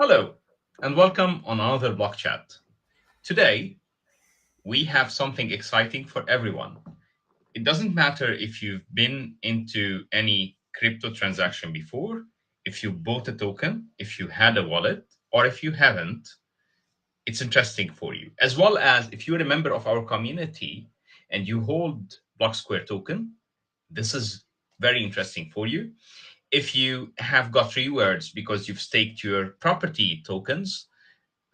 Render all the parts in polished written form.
Hello, and welcome on another Block Chat. Today, we have something exciting for everyone. It doesn't matter if you've been into any crypto transaction before, if you bought a token, if you had a wallet, or if you haven't, it's interesting for you. As well as if you're a member of our community and you hold Blocksquare token, this is very interesting for you. If you have got rewards because you've staked your property tokens,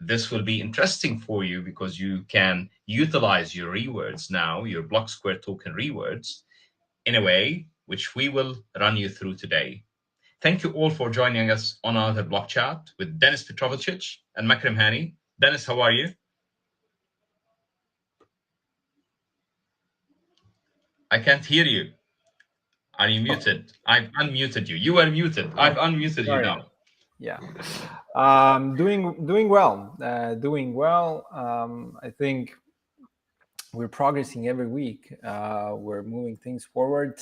this will be interesting for you because you can utilize your rewards now, your Blocksquare token rewards, in a way which we will run you through today. Thank you all for joining us on another block chat with Denis Petrovcic and Makram Hani. Denis, how are you? I can't hear you. Are you Oh, muted? I've unmuted you. You are muted. I've oh, unmuted you sorry. now. Yeah. Doing well. Doing well. I think we're progressing every week. We're moving things forward.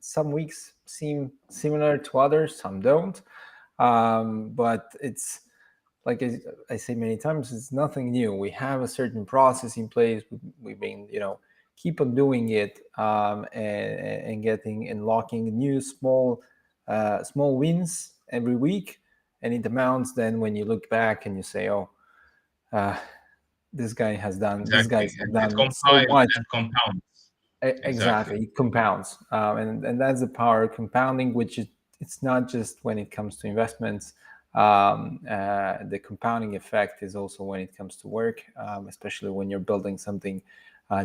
Some weeks seem similar to others, some don't. But it's like I say many times, it's nothing new. We have a certain process in place. We've been, keep on doing it, and getting and locking new small wins every week, and it amounts then when you look back and you say, oh, uh, these Exactly. guys have It done so compiles much. and compounds. Exactly. Exactly, it compounds, and that's the power of compounding, which is it's not just when it comes to investments. The compounding effect is also when it comes to work, especially when you're building something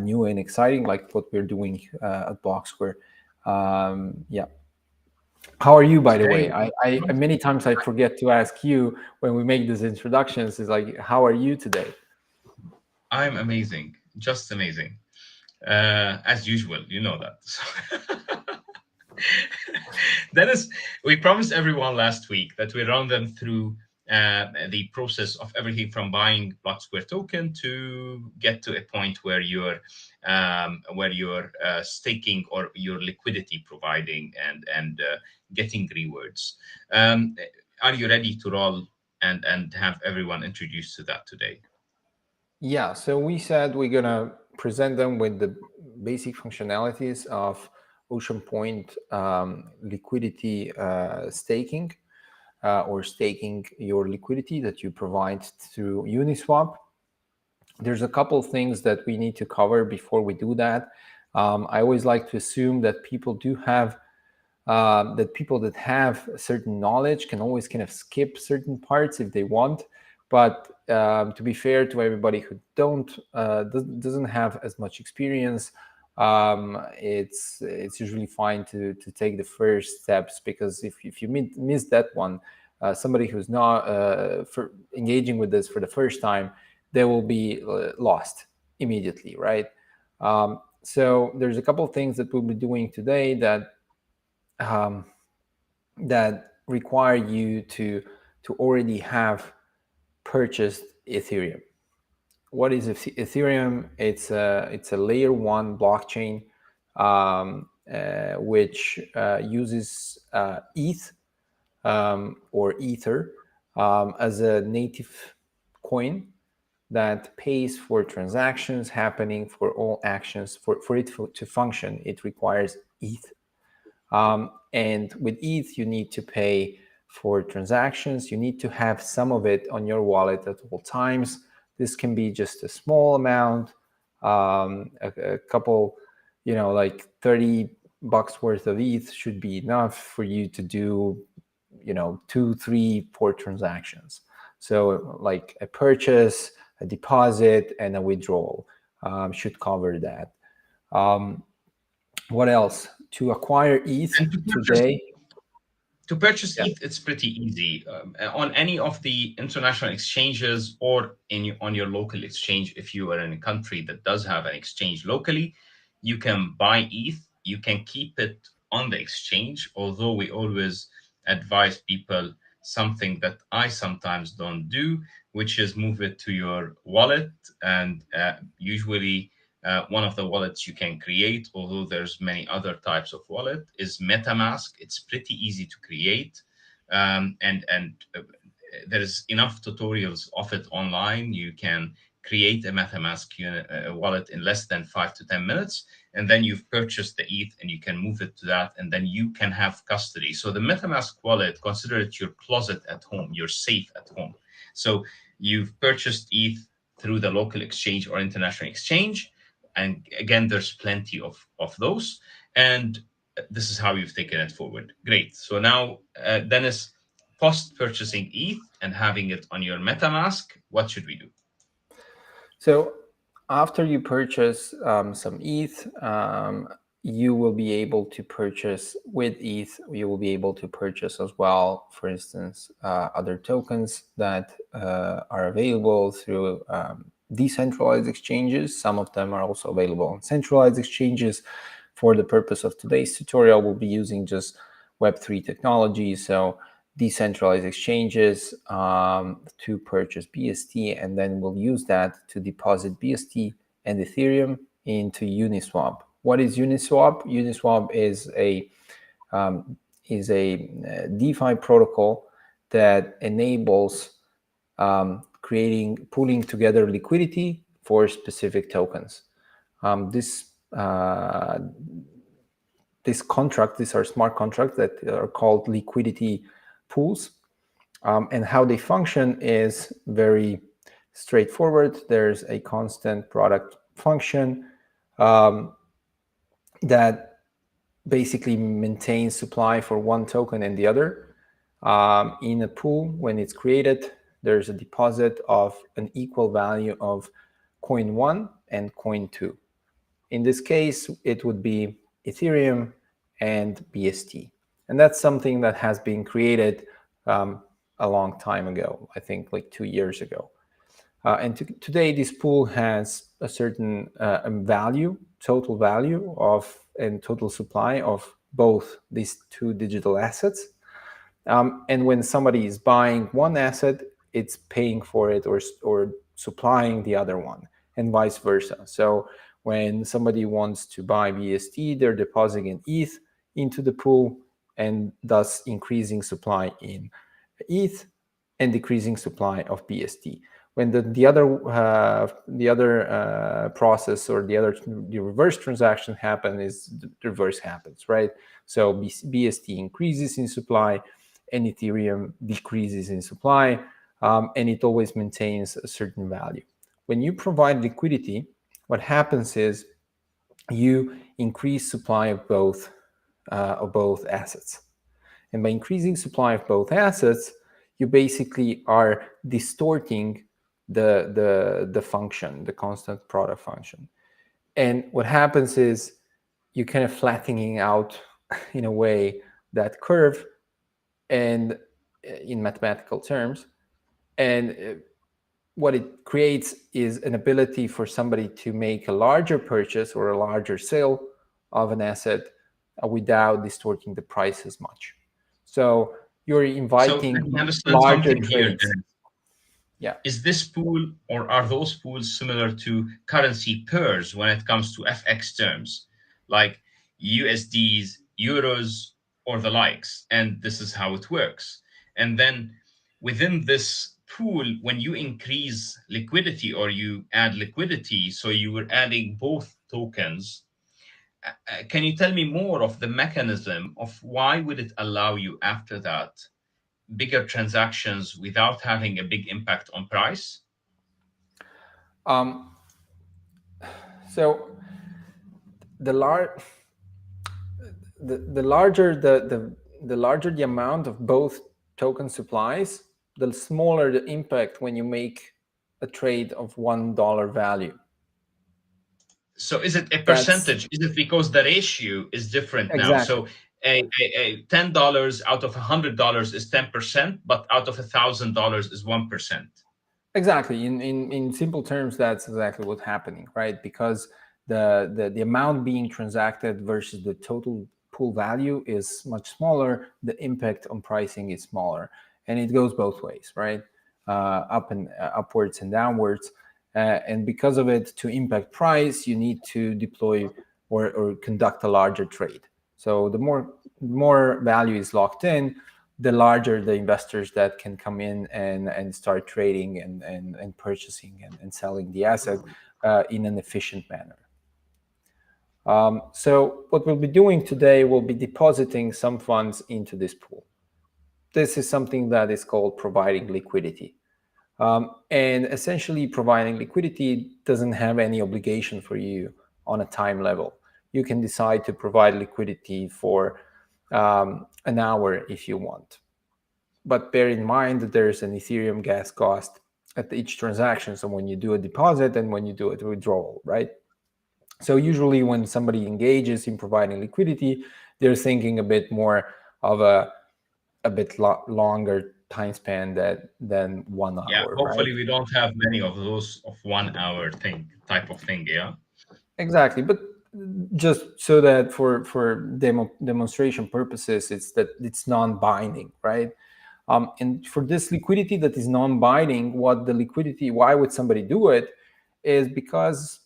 new and exciting, like what we're doing at Blocksquare. Yeah. How are you, by the way? Okay. I many times I forget to ask you when we make these introductions. Is like, how are you today? I'm amazing. Just amazing. As usual, you know that. Dennis, we promised everyone last week that we run them through the process of everything from buying Block Square token to get to a point where you're staking or your liquidity providing and getting rewards. Um, are you ready to roll and have everyone introduced to that today? Yeah, so we said we're gonna present them with the basic functionalities of Oceanpoint liquidity staking, or staking your liquidity that you provide through Uniswap. There's a couple things that we need to cover before we do that. I always like to assume that people do have that people that have certain knowledge can always kind of skip certain parts if they want. But to be fair to everybody who doesn't have as much experience, it's usually fine to take the first steps, because if you miss that one, somebody who's not for engaging with this for the first time, they will be lost immediately, right? So there's a couple of things that we'll be doing today um, that require you to already have purchased Ethereum. What is Ethereum? It's a layer one blockchain, which uses ETH, or Ether, as a native coin that pays for transactions happening for all actions. For it to function, it requires ETH. And with ETH, you need to pay for transactions. You need to have some of it on your wallet at all times. This can be just a small amount, a couple, like $30 worth of ETH should be enough for you to do, two, three, four transactions. So, like a purchase, a deposit, and a withdrawal should cover that. Um, what else? To acquire ETH And to purchase today, yeah, ETH, it's pretty easy. On any of the international exchanges or on your local exchange, if you are in a country that does have an exchange locally, you can buy ETH. You can keep it on the exchange, although we always advise people something that I sometimes don't do, which is move it to your wallet. And usually, one of the wallets you can create, although there's many other types of wallet, is MetaMask. It's pretty easy to create, and there's enough tutorials of it online. You can create a MetaMask wallet in less than 5 to 10 minutes, and then you've purchased the ETH and you can move it to that, and then you can have custody. So the MetaMask wallet, consider it your closet at home, your safe at home. So you've purchased ETH through the local exchange or international exchange, and again, there's plenty of those, and this is how you've taken it forward. Great. So now, Dennis, post purchasing ETH and having it on your MetaMask, what should we do? So after you purchase some ETH, you will be able to purchase with ETH. You will be able to purchase as well, for instance, other tokens that are available through decentralized exchanges. Some of them are also available on centralized exchanges. For the purpose of today's tutorial, we'll be using just Web3 technology. So decentralized exchanges to purchase BST, and then we'll use that to deposit BST and Ethereum into Uniswap. What is Uniswap? Uniswap is a DeFi protocol that enables pooling together liquidity for specific tokens. This contract, these are smart contracts that are called liquidity pools. And how they function is very straightforward. There's a constant product function that basically maintains supply for one token and the other. In a pool, when it's created, there's a deposit of an equal value of coin 1 and coin 2. In this case, it would be Ethereum and BST. And that's something that has been created a long time ago, I think like 2 years ago. And today, this pool has a certain value, total value of, and total supply of both these two digital assets. And when somebody is buying one asset, it's paying for it or supplying the other one, and vice versa. So when somebody wants to buy BST, they're depositing an ETH into the pool and thus increasing supply in ETH and decreasing supply of BST. When the other process or the reverse transaction happen, is the reverse happens, right? So BST increases in supply and Ethereum decreases in supply, and it always maintains a certain value. When you provide liquidity, what happens is you increase supply of both assets. And by increasing supply of both assets, you basically are distorting the function, the constant product function. And what happens is you kind of flattening out in a way that curve, and in mathematical terms, and what it creates is an ability for somebody to make a larger purchase or a larger sale of an asset without distorting the price as much. So you're So inviting let me understand larger something here, trades. Dennis. Yeah, Is this pool, or are those pools similar to currency pairs when it comes to FX terms, like USDs, euros, or the likes? And this is how it works. And then within this pool, when you increase liquidity or you add liquidity, so you were adding both tokens, can you tell me more of the mechanism of why would it allow you after that bigger transactions without having a big impact on price? um, so the lar- the larger the larger the amount of both token supplies, the smaller the impact when you make a trade of $1 value. So is it a That's percentage? Is it because the ratio is different now? exactly So a $10 out of $100 is 10%, but out of $1,000 is 1%. exactly in simple terms, that's exactly what's happening, right? Because the amount being transacted versus the total pool value is much smaller, the impact on pricing is smaller, and it goes both ways, right? Upwards and downwards. And because of it, to impact price, you need to deploy or conduct a larger trade. So the more value is locked in, the larger the investors that can come in and start trading and purchasing and selling the asset in an efficient manner. So what we'll be doing today, we'll be depositing some funds into this pool. This is something that is called providing liquidity. And essentially providing liquidity doesn't have any obligation for you on a time level. You can decide to provide liquidity for an hour if you want. But bear in mind that there's an Ethereum gas cost at each transaction. So when you do a deposit and when you do a withdrawal, right? So usually when somebody engages in providing liquidity, they're thinking a bit more of a bit longer time span than Yeah,1 hour, right? hopefully we don't have many of those of 1 hour type of thing. Yeah. Exactly, but just so that for demonstration purposes, it's non-binding, right? And for this liquidity that is non-binding, why would somebody do it? Is because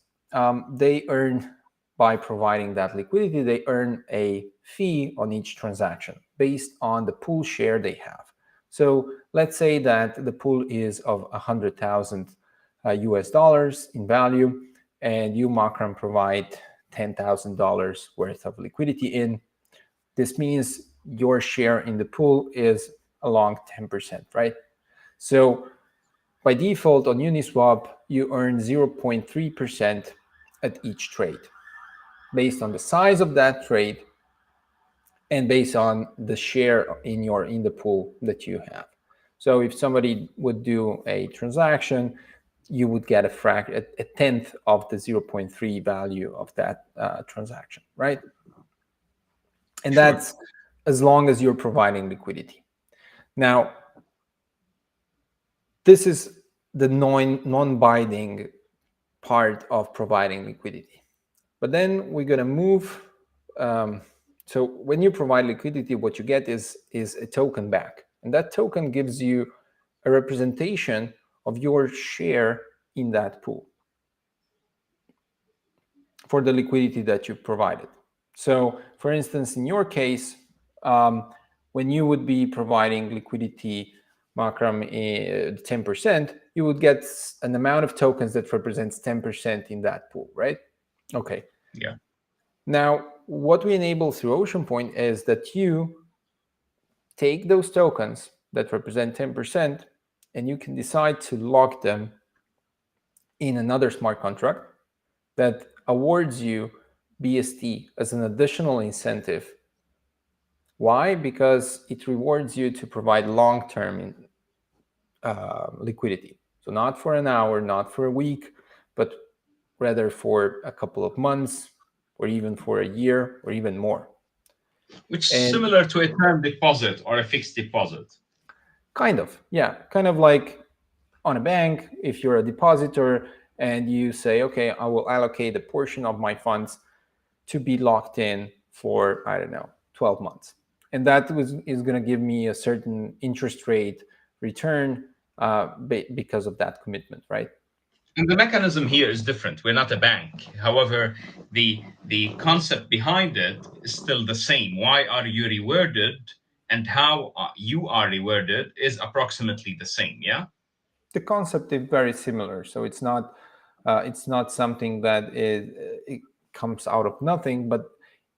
they earn by providing that liquidity, they earn a fee on each transaction based on the pool share they have. So let's say that the pool is of 100,000 US dollars in value, and you, Makram, provide $10,000 worth of liquidity in. This means your share in the pool is along 10%, right? So by default on Uniswap, you earn 0.3% at each trade based on the size of that trade and based on the share in the pool that you have. So if somebody would do a transaction, you would get a tenth of the 0.3 value of that transaction, right? And Sure. that's as long as you're providing liquidity. Now, this is the non-binding part of providing liquidity. But then we're going to move. So when you provide liquidity, what you get is a token back. And that token gives you a representation of your share in that pool for the liquidity that you provided. So for instance, in your case, when you would be providing liquidity, Makram, 10%, you would get an amount of tokens that represents 10% in that pool, right? Okay. Yeah. Now, what we enable through Oceanpoint is that you take those tokens that represent 10% and you can decide to lock them in another smart contract that awards you BST as an additional incentive. Why? Because it rewards you to provide long-term liquidity. So not for an hour, not for a week, but rather for a couple of months or even for a year or even more. Which is And similar to a term deposit or a fixed deposit. kind of, yeah, kind of like on a bank, if you're a depositor and you say, okay, I will allocate a portion of my funds to be locked in for, I don't know, 12 months. And that is going to give me a certain interest rate return because of that commitment, right? And the mechanism here is different. We're not a bank. However, the concept behind it is still the same. Why are you rewarded and how you are rewarded is approximately the same. Yeah. The concept is very similar. So it's not something that it comes out of nothing, but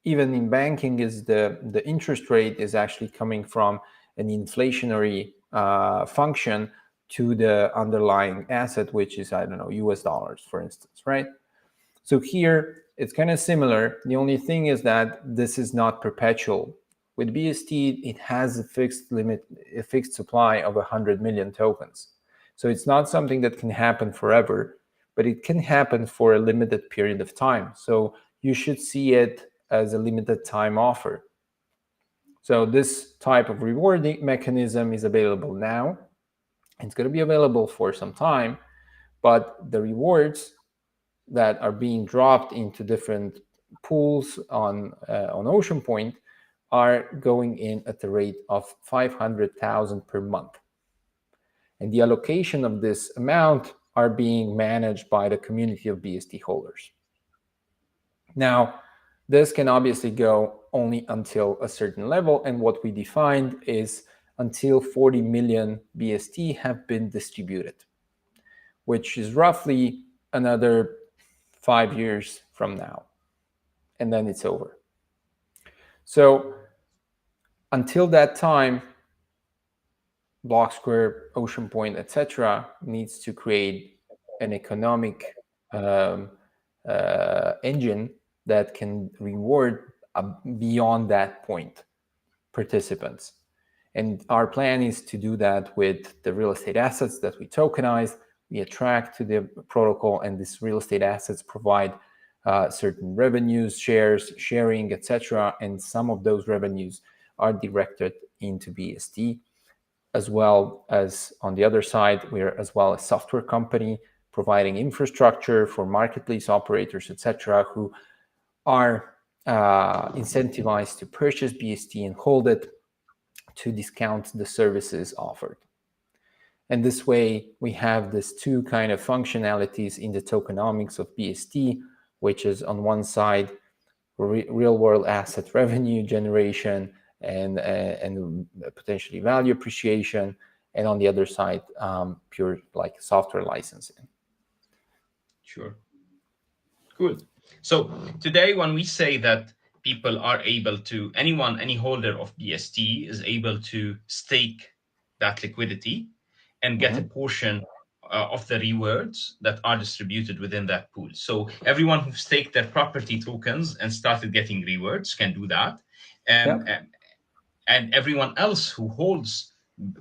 even in banking is the interest rate is actually coming from an inflationary function to the underlying asset, which is, I don't know, US dollars, for instance, right? So here it's kind of similar. The only thing is that this is not perpetual. With BST, it has a fixed limit, a fixed supply of 100 million tokens. So it's not something that can happen forever, but it can happen for a limited period of time. So you should see it as a limited time offer. So this type of rewarding mechanism is available now. It's going to be available for some time, but the rewards that are being dropped into different pools on Oceanpoint are going in at the rate of 500,000 per month. And the allocation of this amount are being managed by the community of BST holders. Now, this can obviously go only until a certain level, and what we defined is until 40 million BST have been distributed, which is roughly another 5 years from now. And then it's over. So until that time, Blocksquare, Oceanpoint, etc., needs to create an economic engine that can reward beyond that point participants. And our plan is to do that with the real estate assets that we tokenize, we attract to the protocol, and these real estate assets provide certain revenues, shares, sharing, etc. And some of those revenues are directed into BST, as well as on the other side, we're as well a software company providing infrastructure for marketplace operators, etc., who are incentivized to purchase BST and hold it to discount the services offered. And this way, we have these two kind of functionalities in the tokenomics of BST, which is on one side, real world asset revenue generation and potentially value appreciation, and on the other side, pure like software licensing. Sure. Good. So today, when we say that people are able to, anyone, any holder of BST is able to stake that liquidity and get a portion of the rewards that are distributed within that pool. So everyone who staked their property tokens and started getting rewards can do that. Um, Yep. and everyone else who holds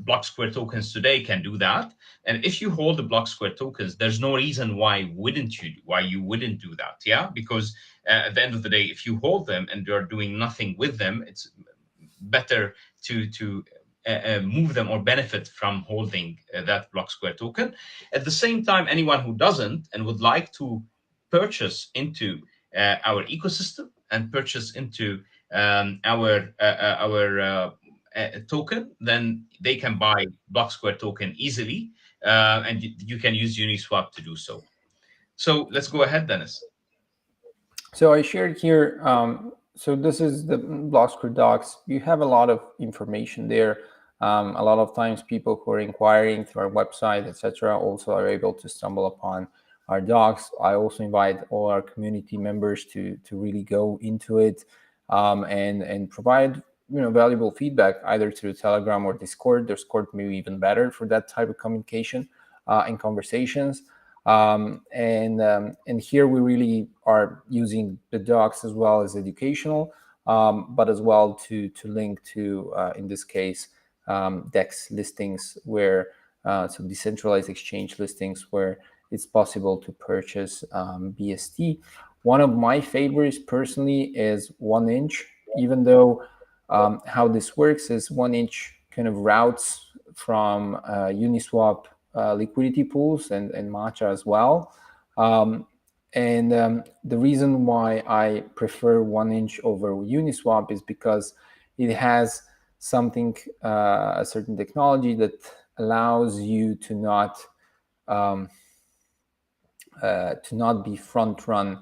Blocksquare tokens today can do that. And if you hold the Blocksquare tokens, there's no reason why you wouldn't do that. Yeah, because at the end of the day, if you hold them and you're doing nothing with them, it's better to move them or benefit from holding that Blocksquare token. At the same time, anyone who doesn't and would like to purchase into our ecosystem and purchase into our token, then they can buy Blocksquare token easily, and you can use Uniswap to do so. So let's go ahead, Dennis. So I shared here, so this is the Blocksquare docs. You have a lot of information there. A lot of times people who are inquiring through our website, etc., also are able to stumble upon our docs. I also invite all our community members to really go into it and provide valuable feedback either through Telegram or Discord. Discord may be even better for that type of communication and conversations. And here we really are using the docs as well as educational, but as well to link to in this case DEX listings where so decentralized exchange listings where it's possible to purchase BST. One of my favorites personally is 1inch, even though how this works is 1inch kind of routes from Uniswap liquidity pools and Matcha as well. The reason why I prefer 1inch over Uniswap is because it has something, a certain technology that allows you to not be front run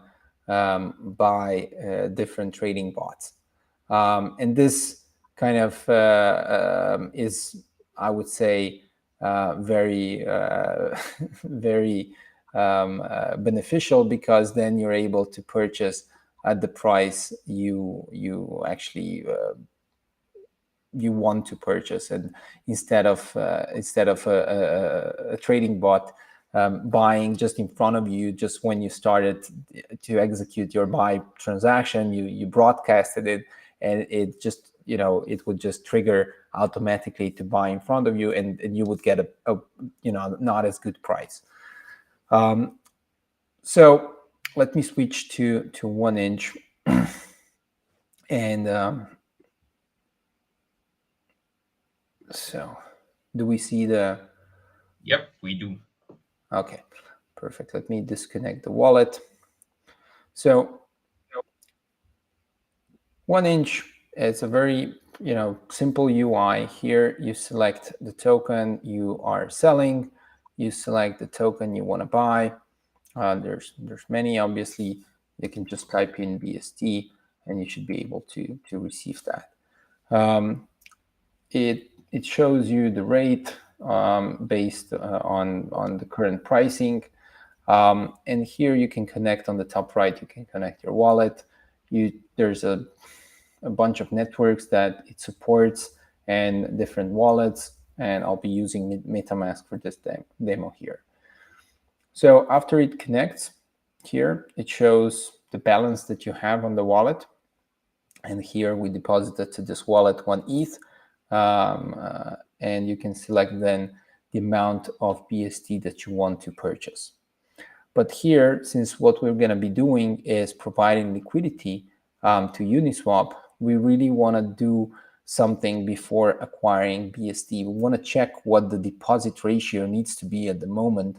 by different trading bots. And this kind of is, I would say, very very beneficial, because then you're able to purchase at the price you actually you want to purchase, and instead of a trading bot buying just in front of you just when you started to execute your buy transaction, you broadcasted it, and it just it would just trigger automatically to buy in front of you, and you would get a not as good price. So let me switch to 1inch and so do we see the? Yep, we do. Okay, perfect. Let me disconnect the wallet. So 1inch is a very simple UI. Here you select the token you are selling, you select the token you want to buy. There's many. Obviously, you can just type in BST and you should be able to receive that. It it shows you the rate based on the current pricing. And here you can connect on the top right, you can connect your wallet. There's a bunch of networks that it supports and different wallets, and I'll be using MetaMask for this demo here. So after it connects, here it shows the balance that you have on the wallet. And here we deposited to this wallet 1 ETH. And you can select then the amount of BST that you want to purchase. But here, since what we're going to be doing is providing liquidity to Uniswap, we really want to do something before acquiring BST. We want to check what the deposit ratio needs to be at the moment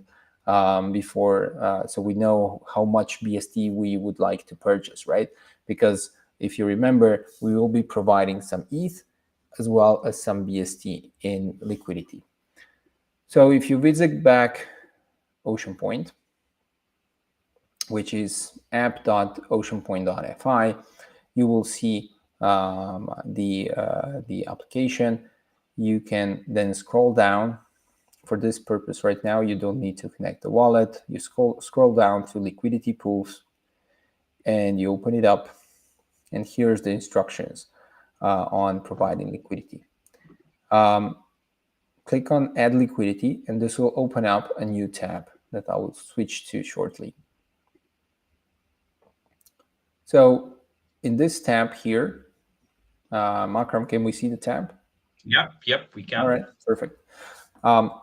before, so we know how much BST we would like to purchase, right? Because if you remember, we will be providing some ETH as well as some BST in liquidity. So if you visit back Oceanpoint, which is app.oceanpoint.fi, you will see the application. You can then scroll down. For this purpose right now, you don't need to connect the wallet. You scroll down to liquidity pools, and you open it up. And here's the instructions on providing liquidity. Click on Add Liquidity, and this will open up a new tab that I will switch to shortly. So in this tab here, Makram, can we see the tab? Yep, we can. All right, perfect.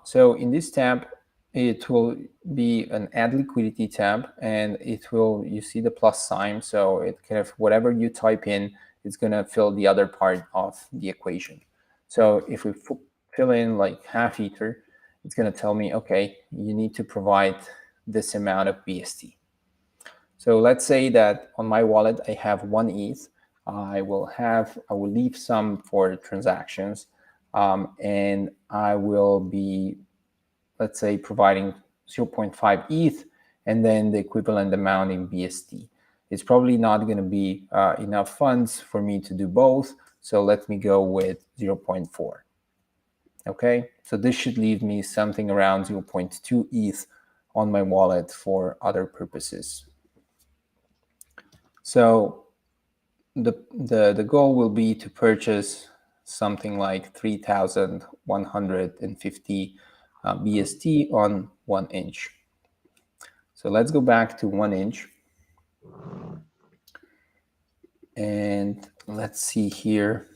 So in this tab, it will be an Add Liquidity tab, and it will, you see the plus sign, so it kind of, whatever you type in, it's going to fill the other part of the equation. So if we fill in like half Ether, it's going to tell me, okay, you need to provide this amount of BST. So let's say that on my wallet, I have 1 ETH. I will leave some for transactions, and I will be, let's say, providing 0.5 ETH and then the equivalent amount in BST. It's probably not going to be enough funds for me to do both. So let me go with 0.4. Okay, so this should leave me something around 0.2 ETH on my wallet for other purposes. So the goal will be to purchase something like 3,150 BST on 1 inch. So let's go back to 1 inch. And let's see here,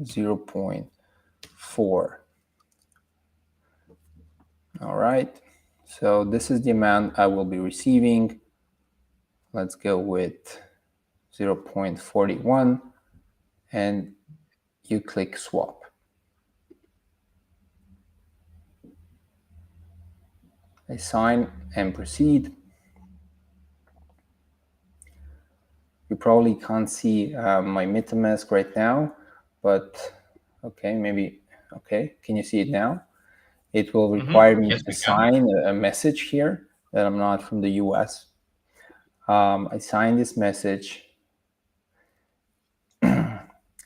0.4. All right. So this is the amount I will be receiving. Let's go with 0.41, and you click swap. I sign and proceed. You probably can't see my MetaMask right now, but okay, maybe, okay. Can you see it now? It will require me to sign a message here that I'm not from the US. I sign this message,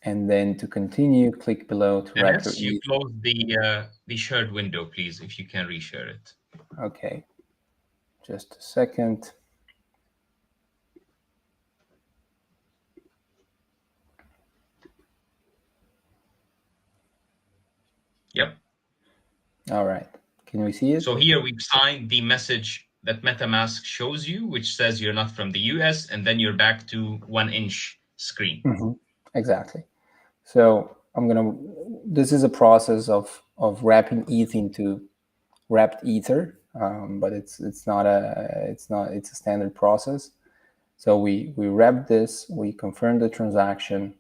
and then to continue, click below to wrap your You close the shared window, please, if you can reshare it. Okay, just a second. Yep. All right. Can we see it? So here we've signed the message that MetaMask shows you, which says you're not from the US, and then you're back to 1 inch screen. Exactly. So this is a process of wrapping ETH into wrapped Ether, but it's a standard process. So we wrap this, we confirm the transaction.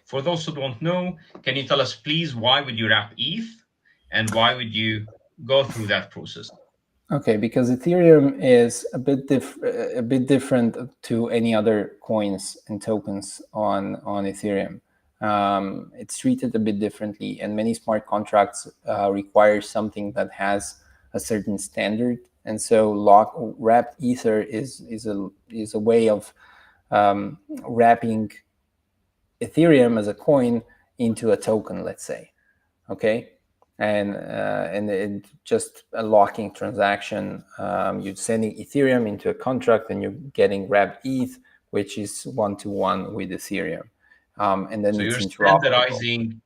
For those who don't know, can you tell us, please, why would you wrap ETH, and why would you go through that process? Okay, because Ethereum is a bit different to any other coins and tokens on Ethereum. It's treated a bit differently, and many smart contracts require something that has a certain standard. And so wrapped ether is a way of wrapping Ethereum as a coin into a token, let's say, okay, and it just a locking transaction. You're sending Ethereum into a contract, and you're getting wrapped ETH, which is one-to-one with Ethereum, and then So it's interoperable.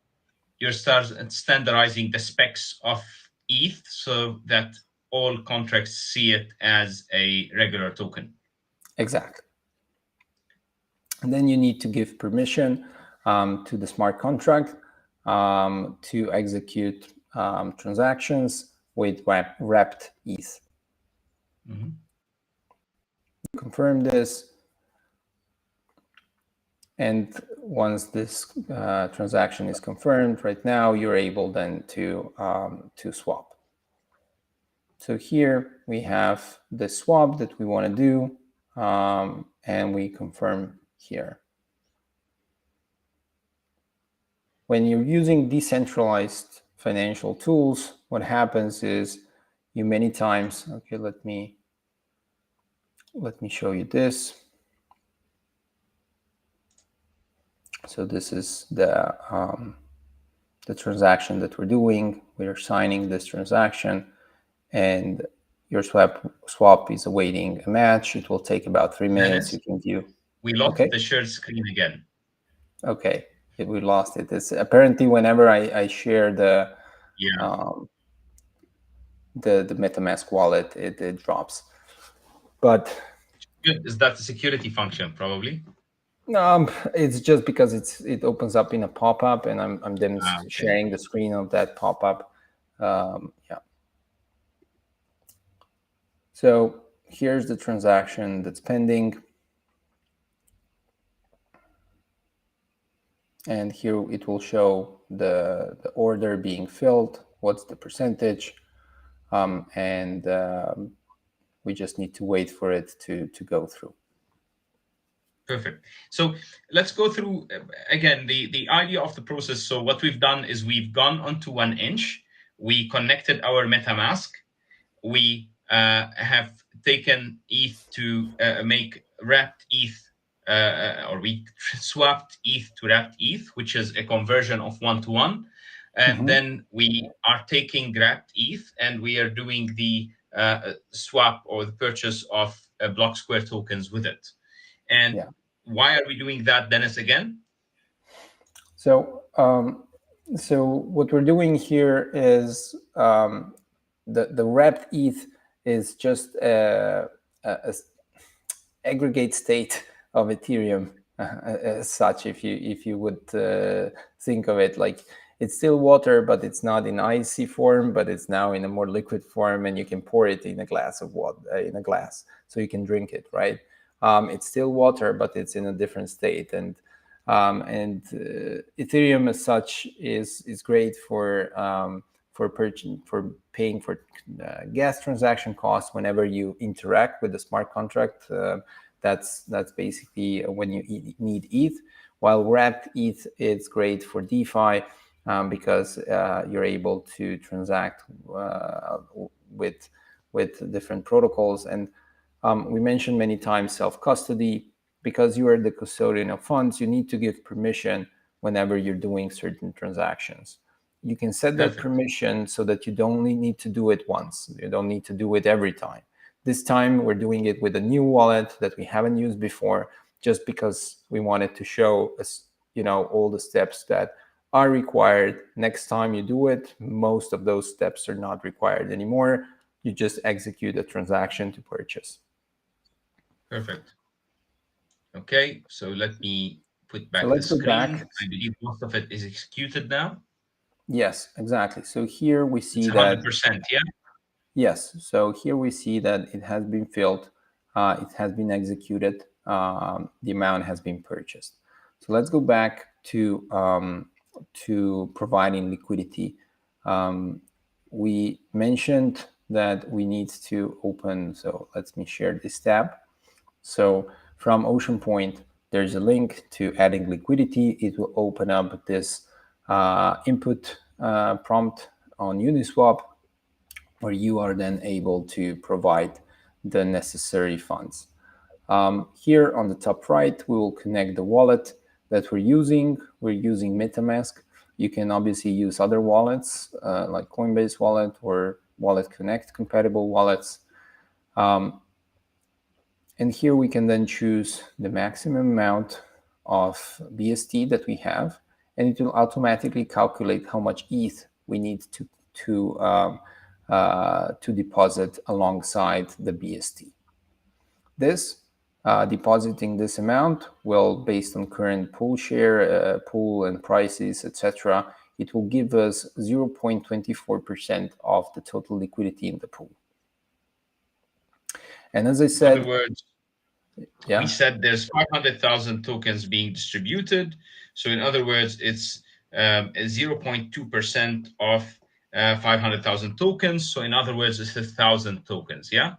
standardizing the specs of ETH so that all contracts see it as a regular token. Exactly. And then you need to give permission to the smart contract to execute transactions with wrapped ETH. Mm-hmm. Confirm this. And once this transaction is confirmed, right now you're able then to swap. So here we have the swap that we want to do, and we confirm here. When you're using decentralized financial tools, what happens is you many times, okay, let me show you this. So this is the transaction that we're doing. We're signing this transaction, and your swap is awaiting a match. It will take about 3 minutes. Dennis, You can view. we lost Okay. the shared screen again. Okay. We lost it. It's apparently whenever I share the the MetaMask wallet, it drops. But Good. Is that the security function, probably? it's just because it opens up in a pop-up, and I'm then Okay. sharing the screen of that pop-up. Yeah. So here's the transaction that's pending. And here it will show the order being filled, what's the percentage, and we just need to wait for it to go through. Perfect. So let's go through again the idea of the process. So what we've done is we've gone onto 1inch. We connected our MetaMask. We have taken ETH to make wrapped ETH, or we swapped ETH to wrapped ETH, which is a conversion of one-to-one. And then we are taking wrapped ETH, and we are doing the swap or the purchase of Blocksquare tokens with it. And why are we doing that, Dennis, again? So what we're doing here is the wrapped ETH is just a aggregate state of Ethereum as such. If you would think of it like it's still water, but it's not in icy form, but it's now in a more liquid form, and you can pour it in a glass of water, so you can drink it, right? It's still water, but it's in a different state, and Ethereum as such is great for paying for gas transaction costs whenever you interact with the smart contract. That's basically when you need ETH. While wrapped ETH is great for DeFi because you're able to transact with different protocols. And we mentioned many times self-custody. Because you are the custodian of funds, you need to give permission whenever you're doing certain transactions. You can set that permission so that you don't need to do it once. You don't need to do it every time. This time we're doing it with a new wallet that we haven't used before, just because we wanted to show us, all the steps that are required. Next time you do it, most of those steps are not required anymore. You just execute a transaction to purchase. Perfect. Okay, so let me put back the screen. I believe most of it is executed now. Yes, exactly. So here we see it's 100%, yeah? Yes, so here we see that it has been filled, it has been executed, the amount has been purchased. So let's go back to providing liquidity. We mentioned that we need to open, so let me share this tab. So from Oceanpoint, there's a link to adding liquidity. It will open up this input prompt on Uniswap. where you are then able to provide the necessary funds. Here on the top right, we will connect the wallet that we're using. We're using MetaMask. You can obviously use other wallets like Coinbase Wallet or Wallet Connect compatible wallets. And here we can then choose the maximum amount of BST that we have, and it will automatically calculate how much ETH we need to deposit alongside the BST. This depositing this amount will, based on current pool share, pool and prices, etc., it will give us 0.24% of the total liquidity in the pool. And as I In said, other words, we said there's 500,000 tokens being distributed. So in other words, it's 0.2% of 500,000 tokens. So in other words, it's 1,000 tokens. Yeah.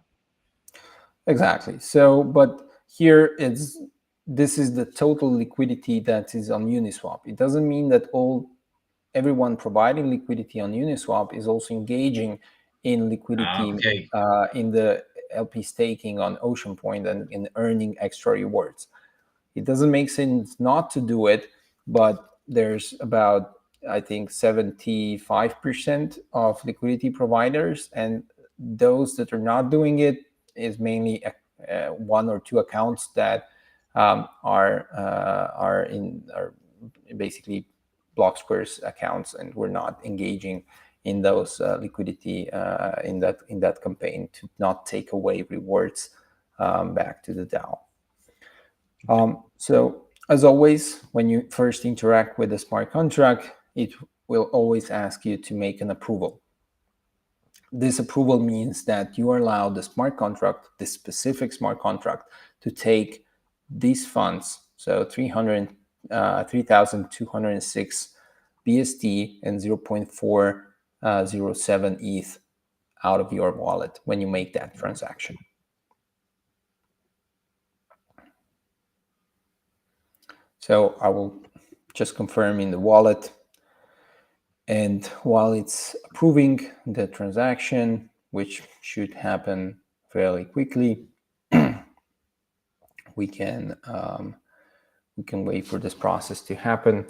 Exactly. So, but here this is the total liquidity that is on Uniswap. It doesn't mean that everyone providing liquidity on Uniswap is also engaging in liquidity Okay. in the LP staking on Oceanpoint and in earning extra rewards. It doesn't make sense not to do it, but there's about, I think, 75% of liquidity providers, and those that are not doing it is mainly one or two accounts that are basically Blocksquare's accounts, and we're not engaging in those liquidity in that campaign to not take away rewards back to the DAO. So as always, when you first interact with the smart contract, it will always ask you to make an approval. This approval means that you are allowed the smart contract, this specific smart contract, to take these funds, so 3,206 BST and 0.407 ETH out of your wallet when you make that transaction. So I will just confirm in the wallet. And while it's approving the transaction, which should happen fairly quickly, we can wait for this process to happen.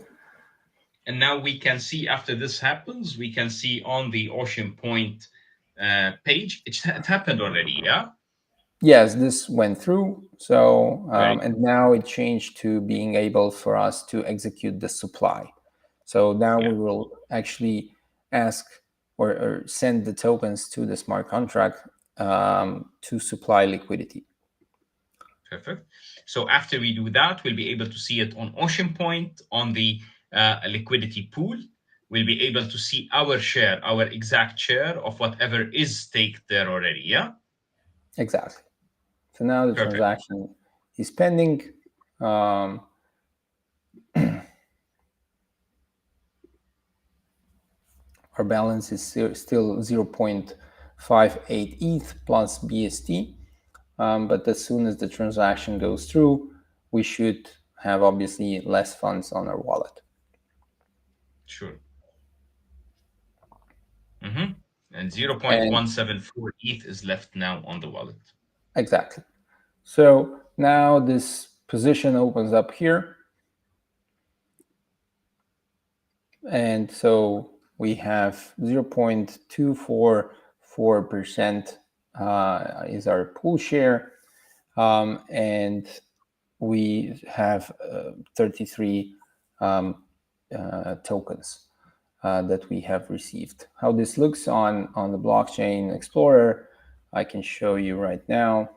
And now we can see, after this happens, we can see on the Oceanpoint page, it happened already, yeah? Yes, this went through. So, Very and now it changed to being able for us to execute the supply. So now Yeah. we will actually ask or send the tokens to the smart contract to supply liquidity. Perfect. So after we do that, we'll be able to see it on Oceanpoint, on the liquidity pool. We'll be able to see our share, our exact share of whatever is staked there already, yeah? Exactly. So now the Perfect. transaction is pending. Our balance is still 0.58 ETH plus BST. But as soon as the transaction goes through, we should have obviously less funds on our wallet. Sure. And 0.174 ETH is left now on the wallet. Exactly. So now this position opens up here. And so we have 0.244% is our pool share. And we have 33 tokens that we have received. How this looks on the blockchain explorer, I can show you right now.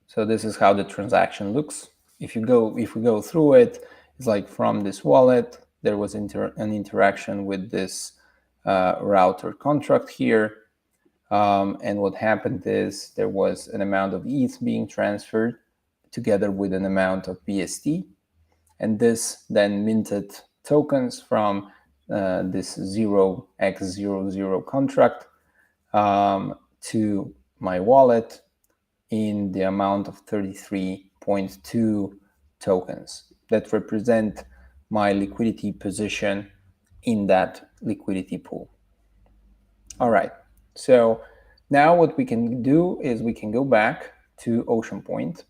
So this is how the transaction looks. If we go through it, it's like from this wallet, there was an interaction with this router contract here. And what happened is there was an amount of ETH being transferred together with an amount of BST. And this then minted tokens from this 0x00 contract to my wallet in the amount of 33.2 tokens that represent my liquidity position in that liquidity pool. All right, so now what we can do is we can go back to Oceanpoint.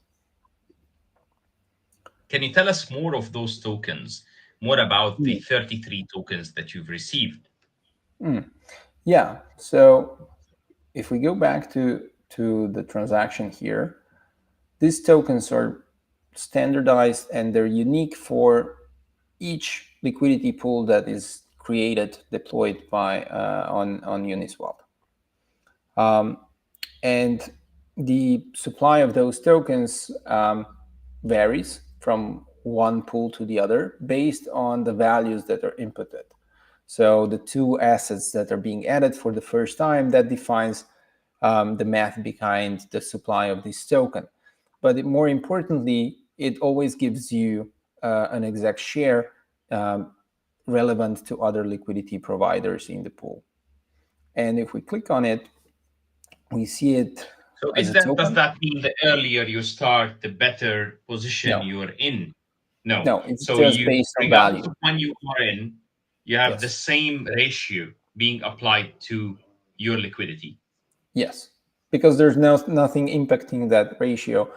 Can you tell us more of those tokens, more about the 33 tokens that you've received? Yeah, so if we go back to the transaction here, these tokens are standardized and they're unique for each liquidity pool that is created, deployed by on Uniswap. And the supply of those tokens varies from one pool to the other based on the values that are inputted. So the two assets that are being added for the first time, that defines the math behind the supply of this token. But more importantly, it always gives you an exact share relevant to other liquidity providers in the pool. And if we click on it, we see it So as is a that does token. that mean the earlier you start, the better position No, you're in? No. no, it's So just you, based on regardless value. of when you are in, you have the Yes, same ratio being applied to your liquidity. yes, because there's nothing impacting that ratio,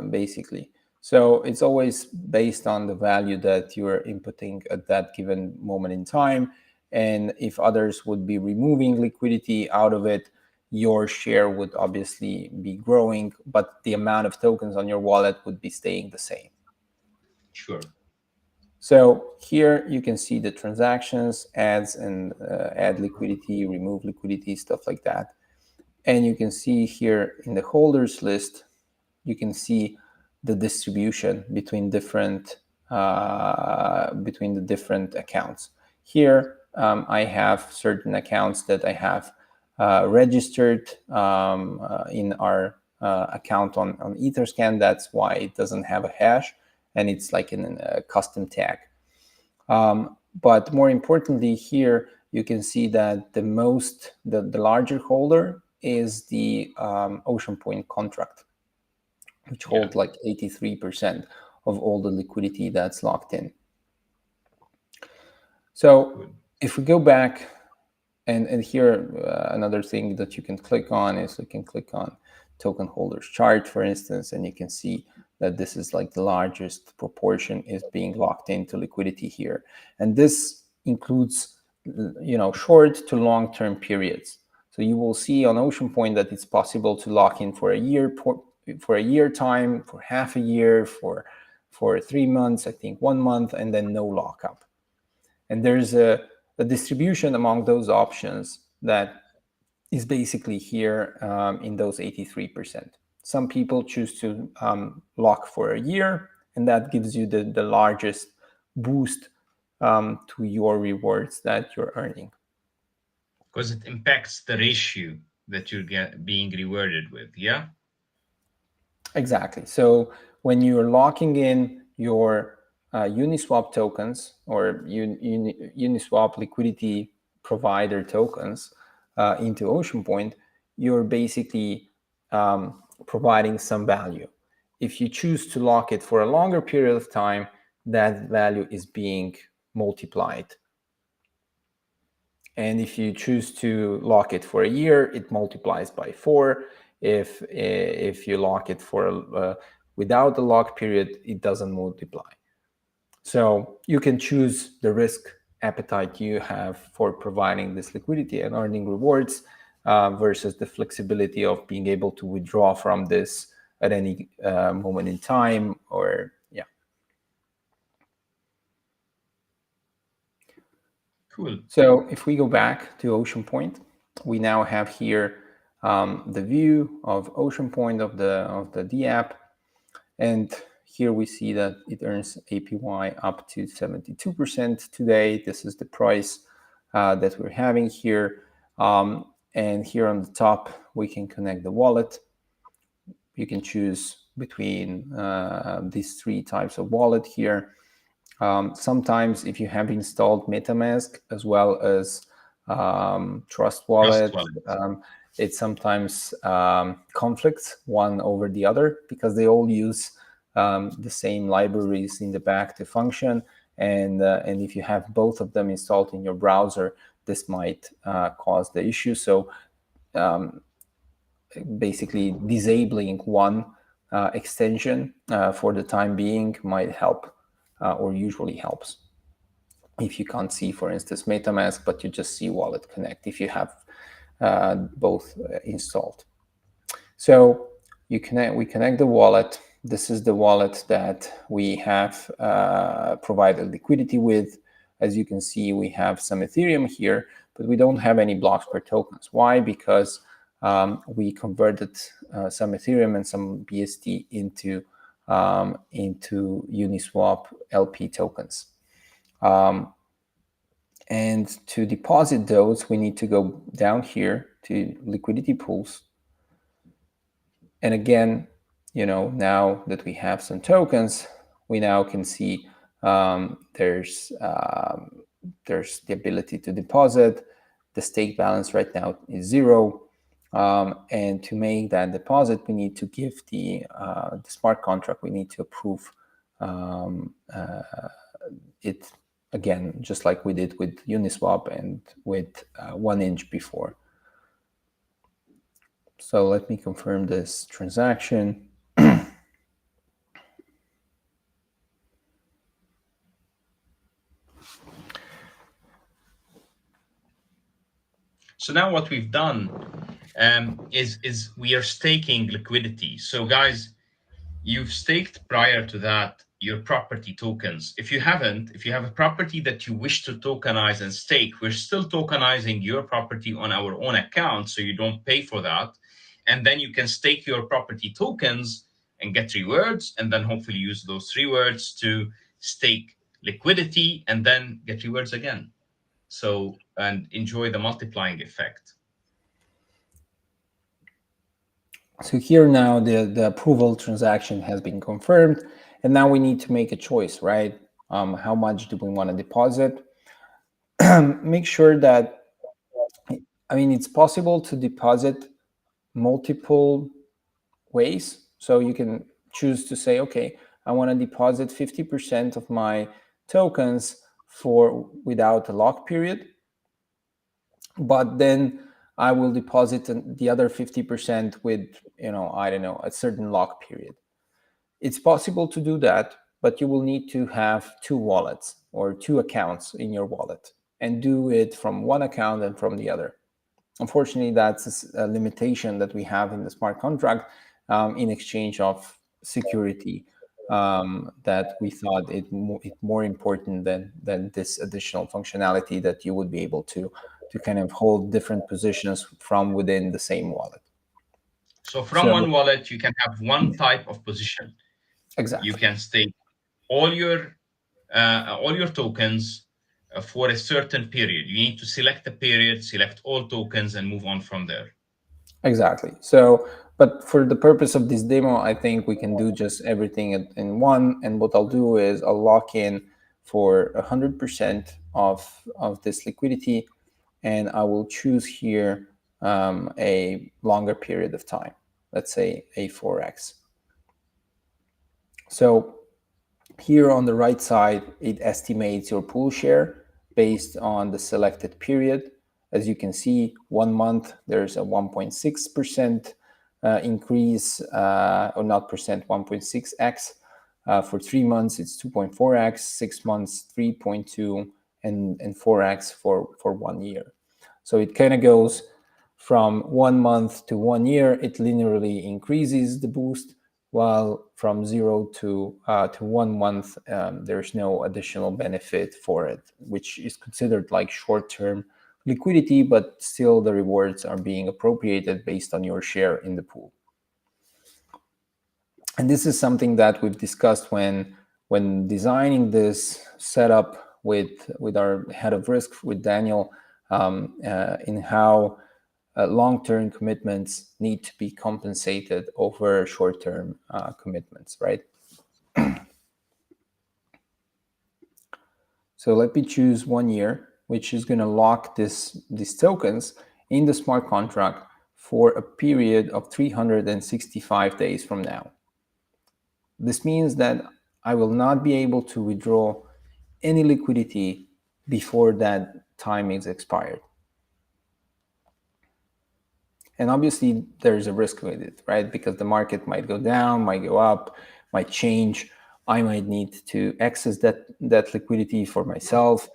basically. So it's always based on the value that you are inputting at that given moment in time. And if others would be removing liquidity out of it, your share would obviously be growing, but the amount of tokens on your wallet would be staying the same. Sure. So here you can see the transactions, adds and add liquidity, remove liquidity, stuff like that. And you can see here in the holders list, you can see the distribution between the different accounts. Here I have certain accounts that I have registered in our account on Etherscan. That's why it doesn't have a hash, and it's like in a custom tag. But more importantly, here you can see that the larger holder is the Oceanpoint contract, which Yeah. holds like 83% of all the liquidity that's locked in. So Good. if we go back, and here another thing that you can click on is you can click on token holders chart, for instance, and you can see that this is like the largest proportion is being locked into liquidity here. And this includes, short to long-term periods. So you will see on Oceanpoint that it's possible to lock in for a year, time, for half a year, for 3 months, I think 1 month, and then no lockup. And there's a distribution among those options that is basically here in those 83%. Some people choose to lock for a year, and that gives you the largest boost to your rewards that you're earning. Because it impacts the ratio that you're being rewarded with. Yeah. Exactly. So when you're locking in your Uniswap tokens or Uniswap liquidity provider tokens into Oceanpoint, you're basically providing some value. If you choose to lock it for a longer period of time, that value is being multiplied. And if you choose to lock it for a year, it multiplies by 4. If you lock it for without the lock period, it doesn't multiply. So you can choose the risk appetite you have for providing this liquidity and earning rewards versus the flexibility of being able to withdraw from this at any moment in time, or yeah. Cool. So if we go back to Oceanpoint, we now have here the view of Oceanpoint of the D app, and here we see that it earns APY up to 72% today. This is the price that we're having here, and here on the top we can connect the wallet. You can choose between these 3 types of wallet here. Sometimes if you have installed MetaMask as well as Trust Wallet, it sometimes conflicts one over the other because they all use the same libraries in the back to function. and if you have both of them installed in your browser, this might cause the issue. So basically disabling one extension for the time being might help, or usually helps. If you can't see, for instance, MetaMask, but you just see Wallet Connect if you have both installed. So we connect the wallet. This is the wallet that we have provided liquidity with. As you can see, we have some Ethereum here, but we don't have any Blocksquare tokens. Why? Because we converted some Ethereum and some BST into Uniswap LP tokens. And to deposit those, we need to go down here to liquidity pools. And again, now that we have some tokens, we now can see there's the ability to deposit. The stake balance right now is 0. And to make that deposit, we need to give the smart contract, we need to approve it again, just like we did with Uniswap and with 1inch before. So let me confirm this transaction. So now what we've done is we are staking liquidity. So guys, you've staked prior to that your property tokens. If you haven't, if you have a property that you wish to tokenize and stake, we're still tokenizing your property on our own account, so you don't pay for that. And then you can stake your property tokens and get rewards, and then hopefully use those rewards to stake liquidity and then get rewards again. So, and enjoy the multiplying effect. So here now the approval transaction has been confirmed, and now we need to make a choice, right? How much do we want to deposit? Make sure that, it's possible to deposit multiple ways. So you can choose to say, okay, I want to deposit 50% of my tokens without a lock period, but then I will deposit the other 50% with, I don't know, a certain lock period. It's possible to do that, but you will need to have 2 wallets or 2 accounts in your wallet and do it from one account and from the other. Unfortunately, that's a limitation that we have in the smart contract, in exchange of security, that we thought it more important than this additional functionality that you would be able to kind of hold different positions from within the same wallet. So from So one wallet, you can have one type of position. You exactly. can stake all your tokens for a certain period. You need to select a period, select all tokens, and move on from there. Exactly. So, but for the purpose of this demo, I think we can do just everything in one. And what I'll do is I'll lock in for 100% of this liquidity, and I will choose here a longer period of time. Let's say a 4x. So here on the right side, it estimates your pool share based on the selected period. As you can see, 1 month, there's a 1.6% increase, or not percent, 1.6x. For 3 months, it's 2.4x, 6 months, 3.2, and 4x for 1 year. So it kind of goes from 1 month to 1 year, it linearly increases the boost, while from 0 to 1 month, there's no additional benefit for it, which is considered like short-term liquidity, but still the rewards are being appropriated based on your share in the pool. And this is something that we've discussed when designing this setup with our head of risk, with Daniel, in how long-term commitments need to be compensated over short-term commitments, right? So let me choose 1 year, which is going to lock these tokens in the smart contract for a period of 365 days from now. This means that I will not be able to withdraw any liquidity before that time is expired. And obviously there's a risk with it, right? Because the market might go down, might go up, might change. I might need to access that liquidity for myself.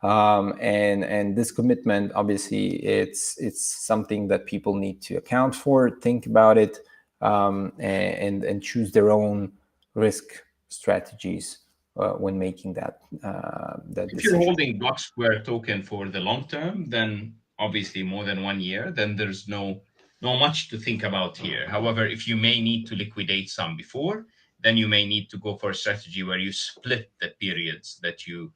And this commitment, obviously, it's something that people need to account for, think about it, and choose their own risk strategies when making that If you're decision. holding Blocksquare token for the long term, then obviously more than 1 year, then there's no much to think about here. However, if you may need to liquidate some before, then you may need to go for a strategy where you split the periods that you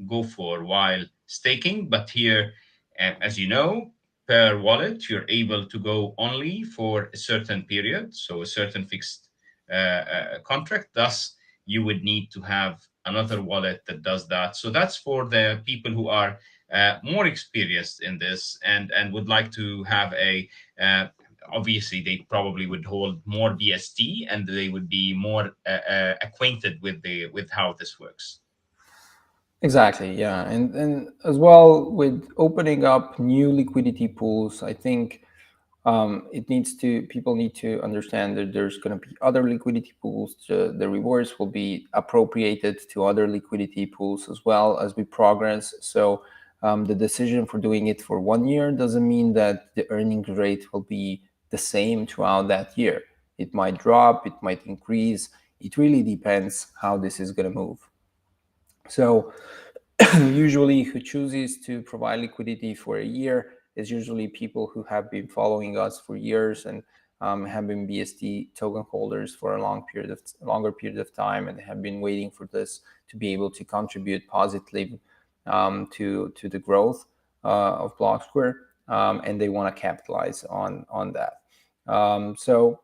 go for while staking. But here, as you know, per wallet, you're able to go only for a certain period, so a certain fixed contract. Thus, you would need to have another wallet that does that. So that's for the people who are more experienced in this and would like to have a obviously they probably would hold more BST and they would be more acquainted with how this works. Exactly, yeah. And as well with opening up new liquidity pools, I think people need to understand that there's going to be other liquidity pools. The rewards will be appropriated to other liquidity pools as well as we progress. So the decision for doing it for 1 year doesn't mean that the earning rate will be the same throughout that year. It might drop, it might increase. It really depends how this is going to move. So usually who chooses to provide liquidity for a year is usually people who have been following us for years and have been BST token holders for a longer period of time and have been waiting for this to be able to contribute positively to the growth of Blocksquare, and they want to capitalize on that. So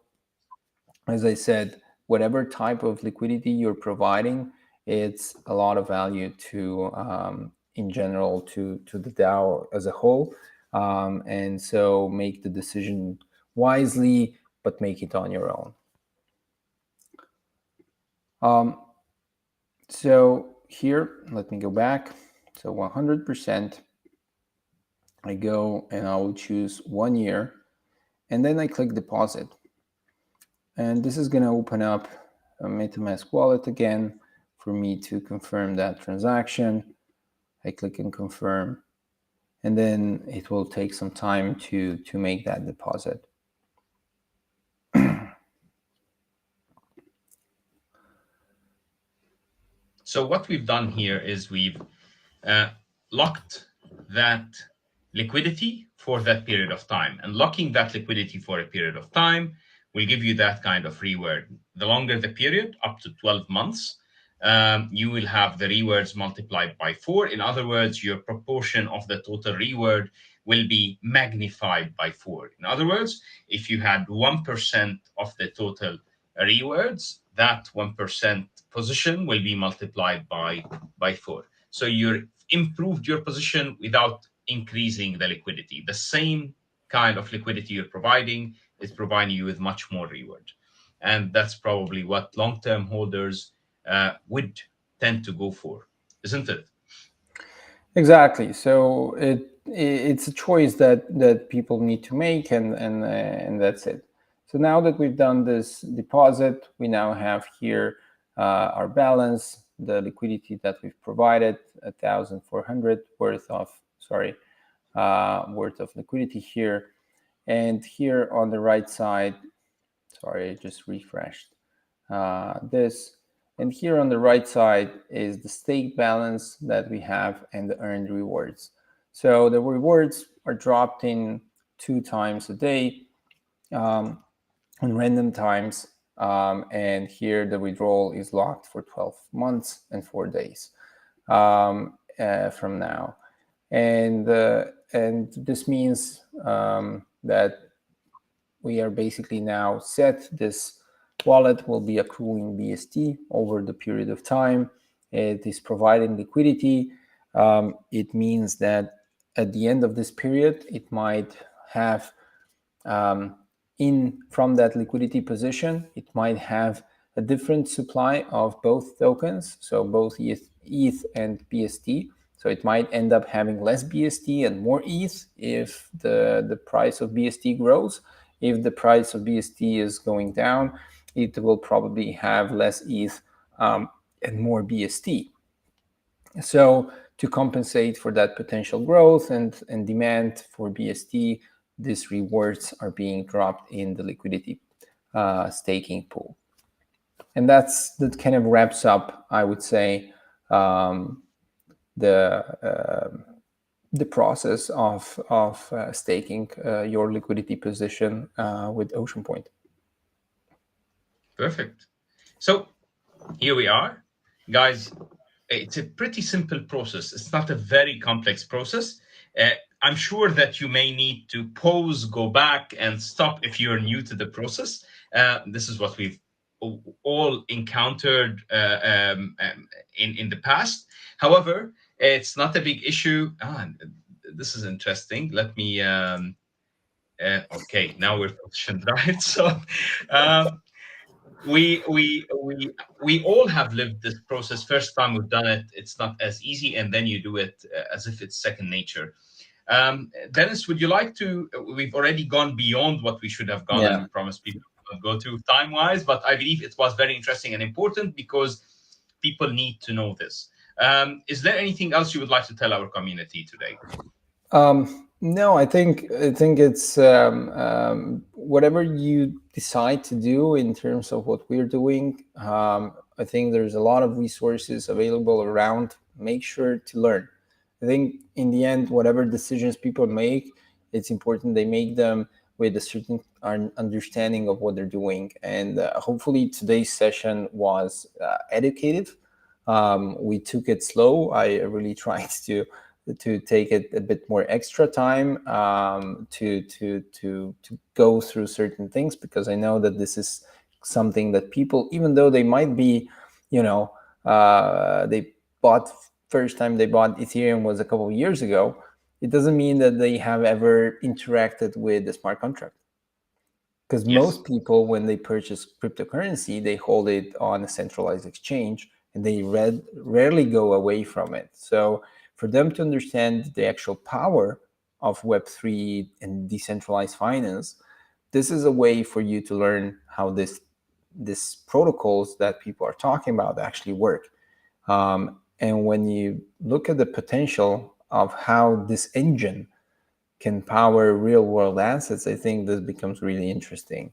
as I said, whatever type of liquidity you're providing, it's a lot of value to in general to the DAO as a whole, and so make the decision wisely, but make it on your own. So here, let me go back. So 100%, I go and I will choose 1 year, and then I click deposit. And this is going to open up a MetaMask wallet again for me to confirm that transaction. I click and confirm, and then it will take some time to make that deposit. So what we've done here is we've uh, locked that liquidity for that period of time. And locking that liquidity for a period of time will give you that kind of reward. The longer the period, up to 12 months, you will have the rewards multiplied by 4. In other words, your proportion of the total reward will be magnified by 4. In other words, if you had 1% of the total rewards, that 1% position will be multiplied by 4. So you improved your position without increasing the liquidity. The same kind of liquidity you're providing is providing you with much more reward. And that's probably what long-term holders would tend to go for, isn't it? Exactly. So it's a choice that people need to make, and that's it. So now that we've done this deposit, we now have here our balance, the liquidity that we've provided, 1,400 worth of liquidity here, and here on the right side, sorry, I just refreshed this. And here on the right side is the stake balance that we have and the earned rewards. So the rewards are dropped in 2 times a day on random times. And here the withdrawal is locked for 12 months and 4 days from now. And this means that we are basically now set. This wallet will be accruing BST over the period of time. It is providing liquidity. It means that at the end of this period, it might have from that liquidity position, it might have a different supply of both tokens, so both ETH and BST. So it might end up having less BST and more ETH if the price of BST grows. If the price of BST is going down, it will probably have less ETH and more BST. So to compensate for that potential growth and demand for BST, these rewards are being dropped in the liquidity staking pool. And that kind of wraps up, I would say, the the process of staking your liquidity position with Oceanpoint. Perfect. So here we are, guys. It's a pretty simple process. It's not a very complex process. Uh, I'm sure that you may need to pause, go back, and stop if you're new to the process. This is what we've all encountered in the past. However, it's not a big issue. This is interesting. Let me. Okay, now we're positioned right. So. Um, we all have lived this process. First time we've done it, it's not as easy, and then you do it as if it's second nature. Dennis, would you like to? We've already gone beyond what we should have gone, and Yeah. we promised people to go to time wise, but I believe it was very interesting and important because people need to know this. Is there anything else you would like to tell our community today? No, I think it's whatever you decide to do in terms of what we're doing. I think there's a lot of resources available around. Make sure to learn. I think in the end, whatever decisions people make, it's important they make them with a certain understanding of what they're doing. And hopefully today's session was educative. We took it slow. I really tried to take it a bit more extra time to go through certain things, because I know that this is something that people, even though they might be, they bought first time they bought Ethereum was a couple of years ago, it doesn't mean that they have ever interacted with the smart contract. Because Yes. most people, when they purchase cryptocurrency, they hold it on a centralized exchange and they rarely go away from it. So for them to understand the actual power of Web3 and decentralized finance, this is a way for you to learn how these protocols that people are talking about actually work. And when you look at the potential of how this engine can power real world assets, I think this becomes really interesting.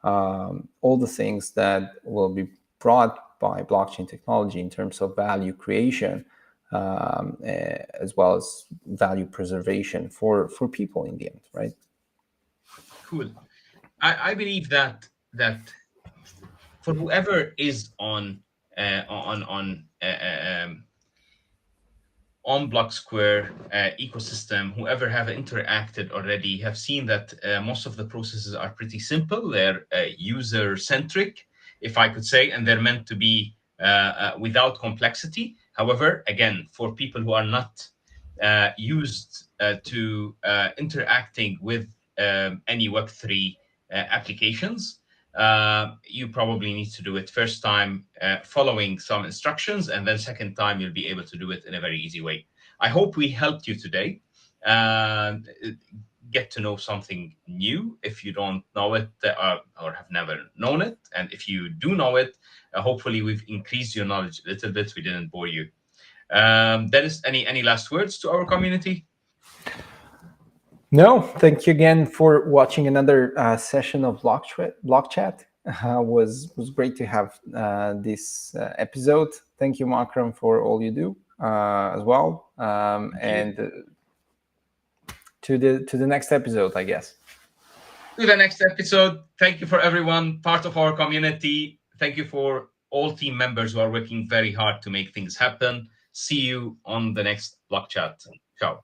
All the things that will be brought by blockchain technology in terms of value creation, as well as value preservation for people in the end, right? Cool. I believe that for whoever is on Blocksquare ecosystem, whoever have interacted already have seen that most of the processes are pretty simple. They're user centric, if I could say, and they're meant to be without complexity. However, again, for people who are not used to interacting with any Web3 applications, you probably need to do it first time following some instructions, and then second time you'll be able to do it in a very easy way. I hope we helped you today. Uh, get to know something new if you don't know it or have never known it, and if you do know it, hopefully we've increased your knowledge a little bit. We didn't bore you. Dennis, any last words to our community? No, thank you again for watching another session of Block Chat. Was great to have this episode. Thank you, Makram, for all you do as well. Thank you. And to the next episode, I guess. To the next episode. Thank you for everyone, part of our community. Thank you for all team members who are working very hard to make things happen. See you on the next Block Chat. Ciao.